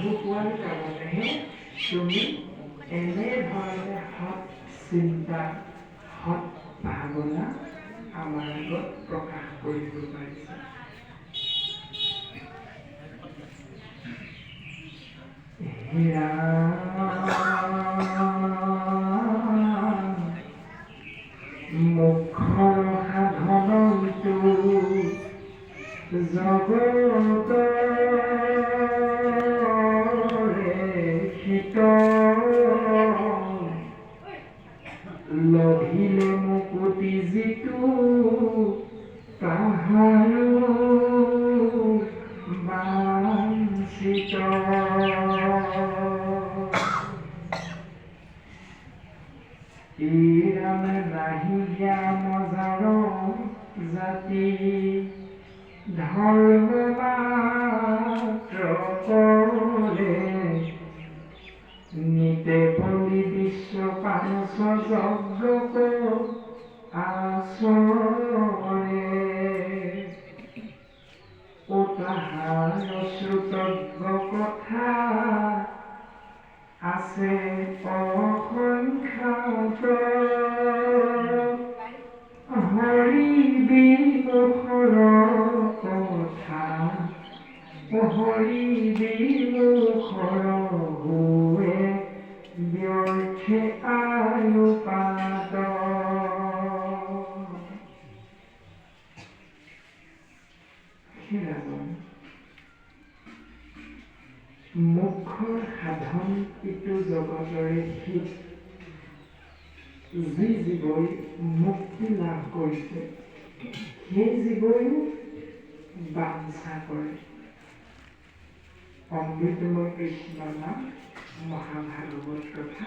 মানুহ পোৱাৰ কাৰণেহে তুমি এনেধৰণে সৎ চিন্তা সৎ ভাৱনা আমাৰ আগত প্ৰকাশ কৰিব পাৰিছা। মুখৰ সাধনটো জগতৰে শীত লভিলে মুকুতি যিটো তাহাৰো বাঞ্ছিত। ইৰামে নাহি জ্ঞান যাৰ জাতি ধৰ্ম মাত্ৰ কৰে নিতে বলি বিশ্ব পাঞ্চ যজ্ঞ আচৰে উতাহাৰ শ্ৰুতজ্ঞ কথা আছে অসংখ্যাত হৰি বিমুখৰ কথা হৰি বিমুখৰ হোৱে ব্যৰ্থে আয়ুপাত। মুখৰ সাধন ইটো জগতৰে হিত। যি জীৱই মুক্তি লাভ কৰিছে সেই জীৱই বাঞ্ছা কৰে অমৃতময় কৃষ্ণ নাম মহাভাগৱত কথা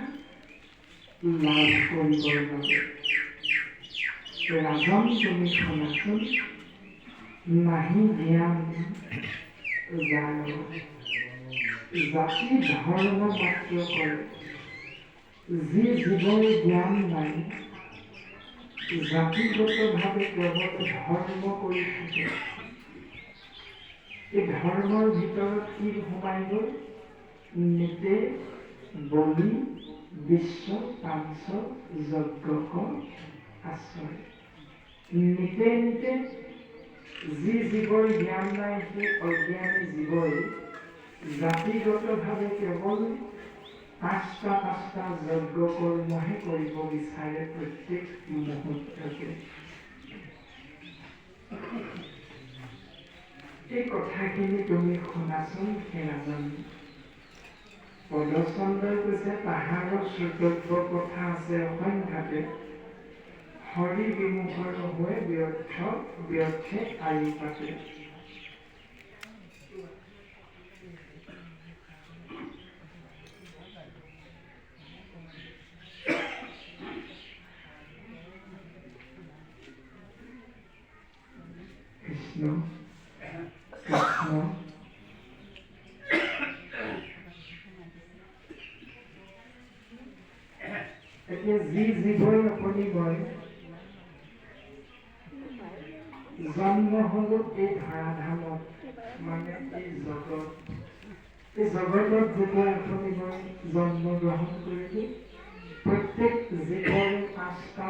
লাভ কৰিবৰ বাবে। ৰাজন তুমি শুনাচোন নাহি জ্ঞান যাৰ জাতি ধৰ্ম মাত্ৰ কৰে। যি জীৱৰ জ্ঞান নাই জাতিগতভাৱে কেৱল ধৰ্ম কৰি থাকে। এই ধৰ্মৰ ভিতৰত কি সোমাই গ'ল? নিতে বলি বিশ্ব পাঞ্চ যজ্ঞ আশ্ৰয়। নিতে নিতে যি জীৱৰ জ্ঞান নাই সেই অজ্ঞানী জীৱই জাতিগতভাৱে কেৱল পাঁচটা যজ্ঞ কৰ্মহে কৰিব বিচাৰে প্ৰত্যেক মুহূৰ্ততে। এই কথাখিনি তুমি শুনাচোন হে ৰাজন। পদচন্দ্ৰই কৈছে তাহাৰৰ শ্ৰুতজ্ঞ কথা আছে অসংখ্যাতে হৰি বিমুখৰ হৈ ব্যৰ্থে আয়ু পাতে। কৃষ্ণ কৃষ্ণ এতিয়া যি জীৱই আপুনি গৈ জন্ম হল এই ধৰাধামত মানে এই জগতত জীৱই আপুনি গৈ জন্ম গ্ৰহণ কৰিলে প্ৰত্যেক জীৱৰ পাঁচটা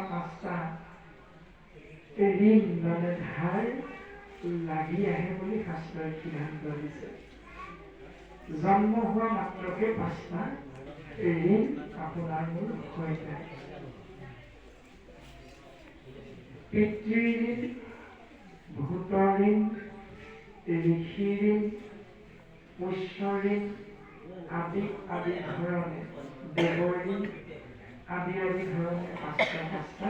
ঋণ মানে ধাৰ লাগি আহে বুলি শাস্ত্ৰই সিদ্ধান্ত দিছে। জন্ম হোৱা মাত্ৰকে পাঁচটা ঋণ আপোনাৰ মোৰ হৈ যায়। পিতৃ ঋণ, ভূত ঋণ, ঋষি ঋণ, পুষ্য ঋণ আদি ধৰণে দেৱ ঋণ আদি ধৰণে পাঁচটা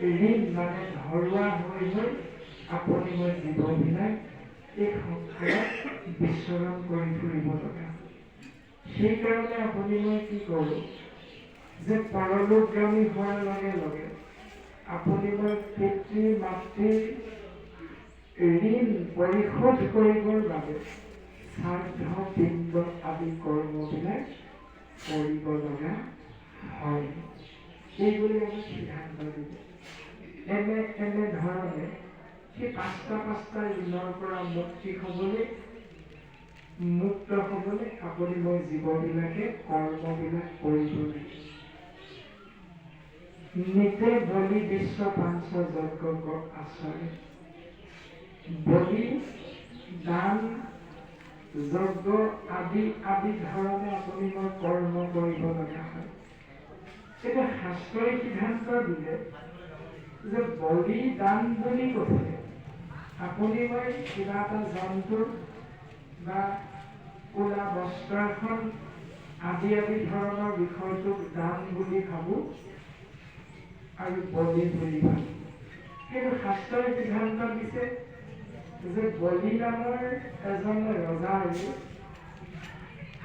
ঋণ মানে ধৰুৱা হৈ আপুনি মই জীৱবিলাক এই সংসাৰত বিচৰণ কৰি ফুৰিব লগা। সেইকাৰণে আপুনি মই কি কৰোঁ যে পৰলোকগামী হোৱাৰ লগে লগে আপুনি মই পিতৃ মাতৃৰ ঋণ পৰিশোধ কৰিবৰ বাবে শ্ৰাদ্ধ পিণ্ড আদি কৰ্মবিলাক কৰিব লগা হয়। এইবুলি আমি সিদ্ধান্ত দিলোঁ। এনেধৰণে সেই পাঁচটা ঋণৰ পৰা মুক্তি হ'বলৈ মুক্ত হ'বলৈ আপুনি মই জীৱবিলাকে কৰ্মবিলাক কৰিব লাগিব। নিতে বলি বিশ্ব পাঞ্চ যজ্ঞ আচৰে। বলি দান যজ্ঞ আদি আদি ধৰণে আপুনি মই কৰ্ম কৰিব লগা হয়। এতিয়া শাস্ত্ৰই সিদ্ধান্ত দিলে যে বলি দান বুলি কৈছে আপুনি মই কিবা এটা জন্তু বা কোলা বস্ত্ৰ এখন আদি আদি ধৰণৰ বিষয়টোক দান বুলি ভাবোঁ আৰু বলি বুলি ভাবোঁ। কিন্তু শাস্ত্ৰই সিদ্ধান্ত দিছে যে বলি নামৰ এজন ৰজাই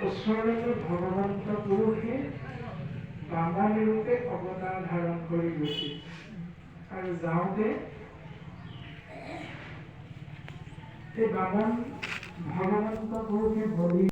ওচৰলৈ ভগৱন্ত পুৰুষে বামন ৰূপে অৱতাৰ ধাৰণ কৰি গৈছিল আৰু যাওঁতে এই বামন ভগৱন্ত পুৰুষে বলি